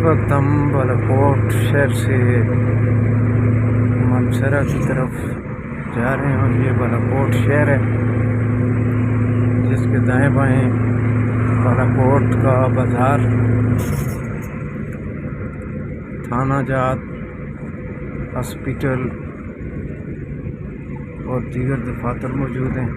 वक्त हम बालाकोट शहर से मानसरा की तरफ जा रहे हैं और ये बालाकोट शहर है जिसके दाएं बाएं बालाकोट का बाज़ार, थाना जात, हॉस्पिटल और दीगर दफातर मौजूद हैं।